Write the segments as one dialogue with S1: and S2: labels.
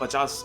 S1: 50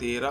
S1: 13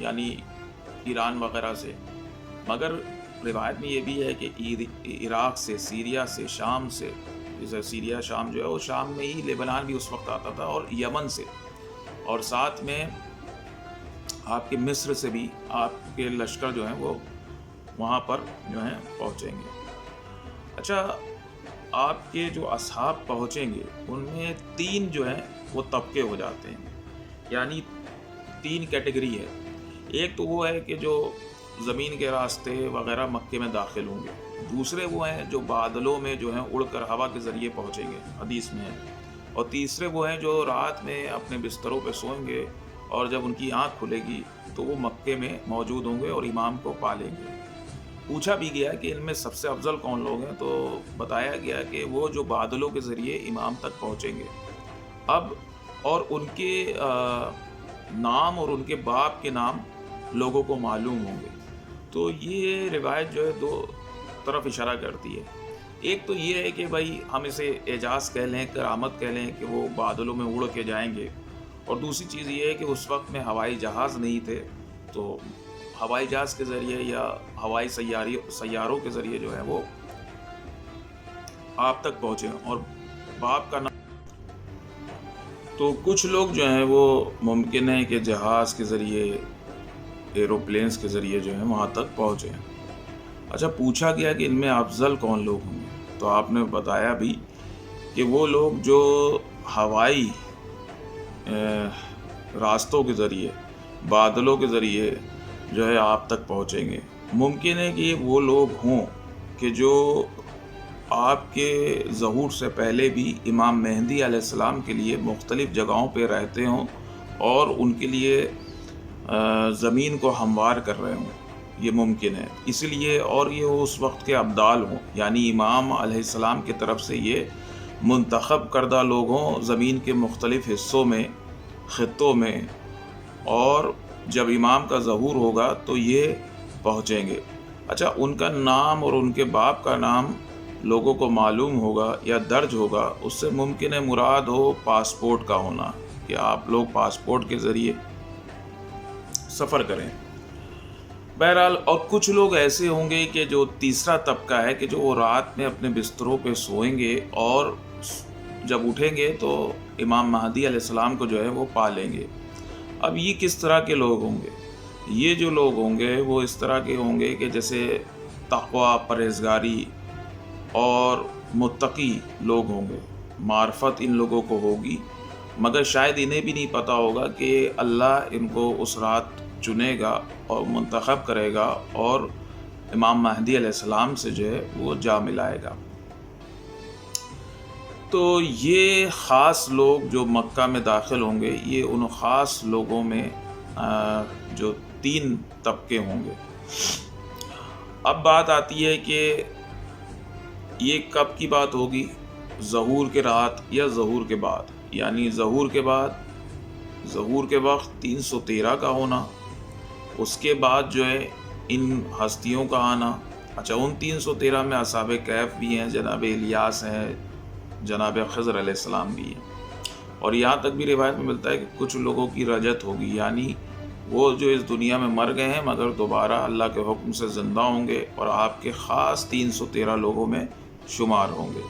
S1: یعنی ایران وغیرہ سے، مگر روایت میں یہ بھی ہے کہ عراق سے، سیریا سے، شام سے، جیسے سیریا شام جو ہے وہ شام میں ہی، لیبنان بھی اس وقت آتا تھا، اور یمن سے، اور ساتھ میں آپ کے مصر سے بھی آپ کے لشکر جو ہیں وہ وہاں پر جو ہیں پہنچیں گے۔ اچھا، آپ کے جو اصحاب پہنچیں گے ان میں 3 جو ہیں وہ طبقے ہو جاتے ہیں، یعنی 3 کیٹیگری ہے۔ ایک تو وہ ہے کہ جو زمین کے راستے وغیرہ مکے میں داخل ہوں گے، دوسرے وہ ہیں جو بادلوں میں جو ہیں اڑ کر ہوا کے ذریعے پہنچیں گے، حدیث میں ہے، اور تیسرے وہ ہیں جو رات میں اپنے بستروں پہ سوئیں گے، اور جب ان کی آنکھ کھلے گی تو وہ مکے میں موجود ہوں گے اور امام کو پالیں گے۔ پوچھا بھی گیا کہ ان میں سب سے افضل کون لوگ ہیں، تو بتایا گیا کہ وہ جو بادلوں کے ذریعے امام تک پہنچیں گے۔ اب اور ان کے نام اور ان کے باپ کے نام لوگوں کو معلوم ہوں گے۔ تو یہ روایت جو ہے 2 طرف اشارہ کرتی ہے۔ ایک تو یہ ہے کہ بھائی ہم اسے اعجاز کہہ لیں، کرامت کہہ لیں کہ وہ بادلوں میں اڑ کے جائیں گے، اور دوسری چیز یہ ہے کہ اس وقت میں ہوائی جہاز نہیں تھے، تو ہوائی جہاز کے ذریعے یا ہوائی سیاروں کے ذریعے جو ہے وہ آپ تک پہنچے، اور باپ کا نام۔ تو کچھ لوگ جو ہیں وہ ممکن ہے کہ جہاز کے ذریعے، ایروپلینز کے ذریعے جو ہے وہاں تک پہنچے۔ اچھا، پوچھا گیا کہ ان میں افضل کون لوگ ہوں گے، تو آپ نے بتایا بھی کہ وہ لوگ جو ہوائی راستوں کے ذریعے، بادلوں کے ذریعے جو ہے آپ تک پہنچیں گے۔ ممکن ہے کہ وہ لوگ ہوں کہ جو آپ کے ظہور سے پہلے بھی امام مہدی علیہ السلام کے لیے مختلف جگہوں پہ رہتے ہوں اور ان کے لیے زمین کو ہموار کر رہے ہوں، یہ ممکن ہے، اس لیے، اور یہ اس وقت کے ابدال ہوں، یعنی امام علیہ السلام کی طرف سے یہ منتخب کردہ لوگ ہوں زمین کے مختلف حصوں میں، خطوں میں، اور جب امام کا ظہور ہوگا تو یہ پہنچیں گے۔ اچھا، ان کا نام اور ان کے باپ کا نام لوگوں کو معلوم ہوگا یا درج ہوگا، اس سے ممکن ہے مراد ہو پاسپورٹ کا ہونا، کہ آپ لوگ پاسپورٹ کے ذریعے سفر کریں۔ بہرحال، اور کچھ لوگ ایسے ہوں گے کہ جو تیسرا طبقہ ہے، کہ جو وہ رات میں اپنے بستروں پہ سوئیں گے اور جب اٹھیں گے تو امام مہدی علیہ السلام کو جو ہے وہ پالیں گے۔ اب یہ کس طرح کے لوگ ہوں گے؟ یہ جو لوگ ہوں گے وہ اس طرح کے ہوں گے کہ جیسے تقویٰ، پرہیزگاری اور متقی لوگ ہوں گے، معرفت ان لوگوں کو ہوگی، مگر شاید انہیں بھی نہیں پتہ ہوگا کہ اللہ ان کو اس رات چنے گا اور منتخب کرے گا اور امام مہدی علیہ السلام سے جو ہے وہ جا ملائے گا۔ تو یہ خاص لوگ جو مکہ میں داخل ہوں گے، یہ ان خاص لوگوں میں جو 3 طبقے ہوں گے۔ اب بات آتی ہے کہ یہ کب کی بات ہوگی، ظہور کے رات یا ظہور کے بعد، یعنی ظہور کے بعد، ظہور کے وقت 313 کا ہونا، اس کے بعد جو ہے ان ہستیوں کا آنا۔ اچھا، ان 313 میں اصحاب کہف بھی ہیں، جناب الیاس ہیں، جناب خضر علیہ السلام بھی ہیں، اور یہاں تک بھی روایت میں ملتا ہے کہ کچھ لوگوں کی رجت ہوگی، یعنی وہ جو اس دنیا میں مر گئے ہیں مگر دوبارہ اللہ کے حکم سے زندہ ہوں گے اور آپ کے خاص 313 لوگوں میں شمار ہوں گے۔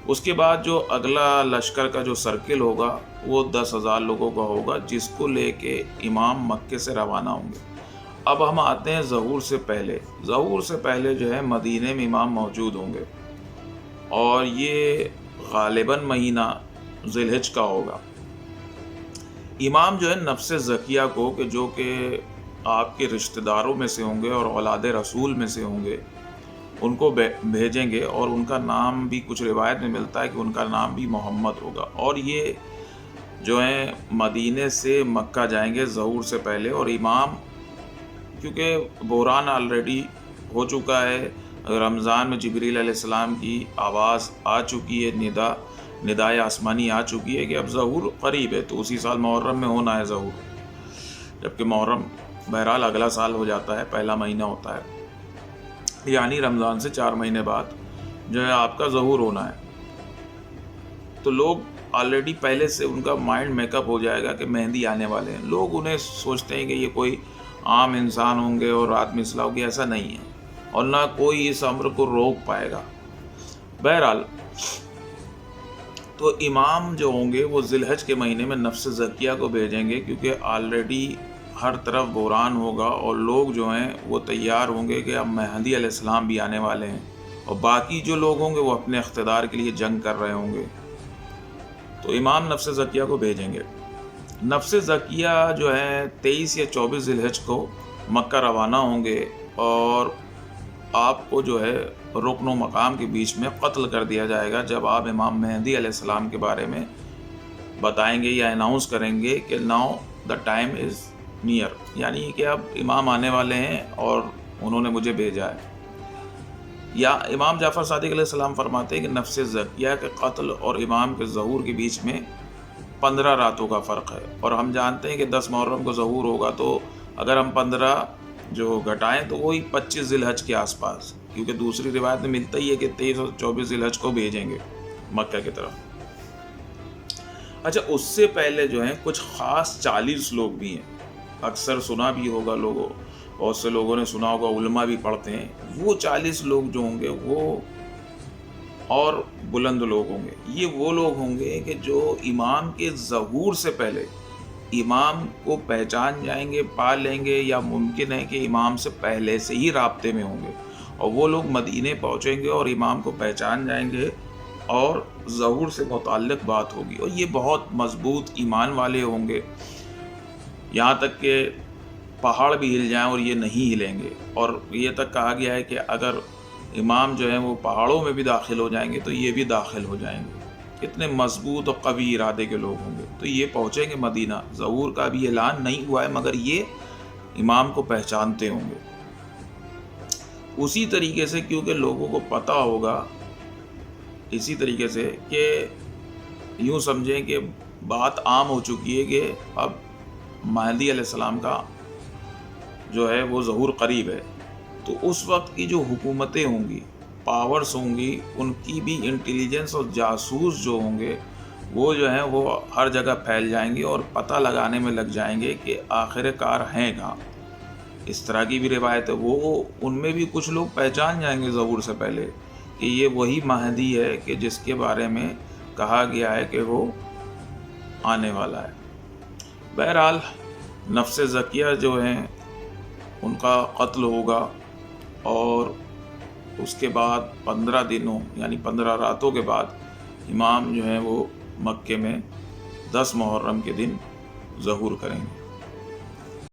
S1: اس کے بعد جو اگلا لشکر کا جو سرکل ہوگا وہ 10,000 لوگوں کا ہوگا، جس کو لے کے امام مکے سے روانہ ہوں گے۔ اب ہم آتے ہیں ظہور سے پہلے۔ ظہور سے پہلے جو ہے مدینے میں امام موجود ہوں گے، اور یہ غالباً مہینہ ذی الحجہ کا ہوگا۔ امام جو ہے نفس زکیہ کو، کہ جو کہ آپ کے رشتہ داروں میں سے ہوں گے اور اولاد رسول میں سے ہوں گے، ان کو بھیجیں گے، اور ان کا نام بھی کچھ روایت میں ملتا ہے کہ ان کا نام بھی محمد ہوگا، اور یہ جو ہیں مدینے سے مکہ جائیں گے ظہور سے پہلے۔ اور امام، کیونکہ بحران آلریڈی ہو چکا ہے، رمضان میں جبریل علیہ السلام کی آواز آ چکی ہے، ندائے آسمانی آ چکی ہے کہ اب ظہور قریب ہے، تو اسی سال محرم میں ہونا ہے ظہور، جبکہ محرم بہرحال اگلا سال ہو جاتا ہے، پہلا مہینہ ہوتا ہے، یعنی رمضان سے 4 مہینے بعد جو ہے آپ کا ظہور ہونا ہے۔ تو لوگ آلریڈی پہلے سے ان کا مائنڈ میک اپ ہو جائے گا کہ مہدی آنے والے ہیں. لوگ انہیں سوچتے ہیں کہ یہ کوئی عام انسان ہوں گے اور رات میں اصلاح ہوگی. ایسا نہیں ہے، اور نہ کوئی اس امر کو روک پائے گا. بہرحال تو امام جو ہوں گے وہ ذی الحج کے مہینے میں نفس زکیہ کو بھیجیں گے، کیونکہ آلریڈی ہر طرف بحران ہوگا اور لوگ جو ہیں وہ تیار ہوں گے کہ اب مہدی علیہ السلام بھی آنے والے ہیں، اور باقی جو لوگ ہوں گے وہ اپنے اقتدار کے لیے جنگ کر رہے ہوں گے. تو امام نفس زکیہ کو بھیجیں گے. نفس زکیہ جو ہے 23 یا 24 ذی الحج کو مکہ روانہ ہوں گے، اور آپ کو جو ہے رکن و مقام کے بیچ میں قتل کر دیا جائے گا جب آپ امام مہدی علیہ السلام کے بارے میں بتائیں گے یا اناؤنس کریں گے کہ now the time is near, یعنی کہ اب امام آنے والے ہیں اور انہوں نے مجھے بھیجا ہے. یا امام جعفر صادق علیہ السلام فرماتے ہیں کہ نفس زکیہ کے قتل اور امام کے ظہور کے بیچ میں 15 راتوں کا فرق ہے، اور ہم جانتے ہیں کہ 10 محرم کو ظہور ہوگا، تو اگر ہم 15 جو گھٹائیں تو وہی 25 ذی الحج کے آس پاس، کیونکہ دوسری روایت میں ملتا ہی ہے کہ 23 اور 24 ذی الحج کو بھیجیں گے مکہ کی طرف. اچھا، اس سے پہلے جو ہیں کچھ خاص 40 لوگ بھی ہیں. اکثر سنا بھی ہوگا لوگوں، بہت سے لوگوں نے سنا ہوگا، علماء بھی پڑھتے ہیں. وہ 40 لوگ جو ہوں گے وہ اور بلند لوگ ہوں گے. یہ وہ لوگ ہوں گے کہ جو امام کے ظہور سے پہلے امام کو پہچان جائیں گے، پا لیں گے، یا ممکن ہے کہ امام سے پہلے سے ہی رابطے میں ہوں گے، اور وہ لوگ مدینے پہنچیں گے اور امام کو پہچان جائیں گے اور ظہور سے متعلق بات ہوگی. اور یہ بہت مضبوط ایمان والے ہوں گے، یہاں تک کہ پہاڑ بھی ہل جائیں اور یہ نہیں ہلیں گے. اور یہ تک کہا گیا ہے کہ اگر امام جو ہیں وہ پہاڑوں میں بھی داخل ہو جائیں گے تو یہ بھی داخل ہو جائیں گے. اتنے مضبوط اور قوی ارادے کے لوگ ہوں گے. تو یہ پہنچیں گے مدینہ، ظہور کا بھی اعلان نہیں ہوا ہے مگر یہ امام کو پہچانتے ہوں گے. اسی طریقے سے کیونکہ لوگوں کو پتہ ہوگا، اسی طریقے سے کہ یوں سمجھیں کہ بات عام ہو چکی ہے کہ اب مہدی علیہ السلام کا جو ہے وہ ظہور قریب ہے، تو اس وقت کی جو حکومتیں ہوں گی، پاورز ہوں گی، ان کی بھی انٹیلیجنس اور جاسوس جو ہوں گے وہ جو ہیں وہ ہر جگہ پھیل جائیں گے اور پتہ لگانے میں لگ جائیں گے کہ آخر کار ہیں کہاں. اس طرح کی بھی روایت ہے. وہ ان میں بھی کچھ لوگ پہچان جائیں گے ظہور سے پہلے کہ یہ وہی مہدی ہے کہ جس کے بارے میں کہا گیا ہے کہ وہ آنے والا ہے. بہرحال نفس زکیہ جو ہیں ان کا قتل ہوگا، اور اس کے بعد 15 دنوں یعنی 15 راتوں کے بعد امام جو ہیں وہ مکے میں 10 محرم کے دن ظہور کریں گے.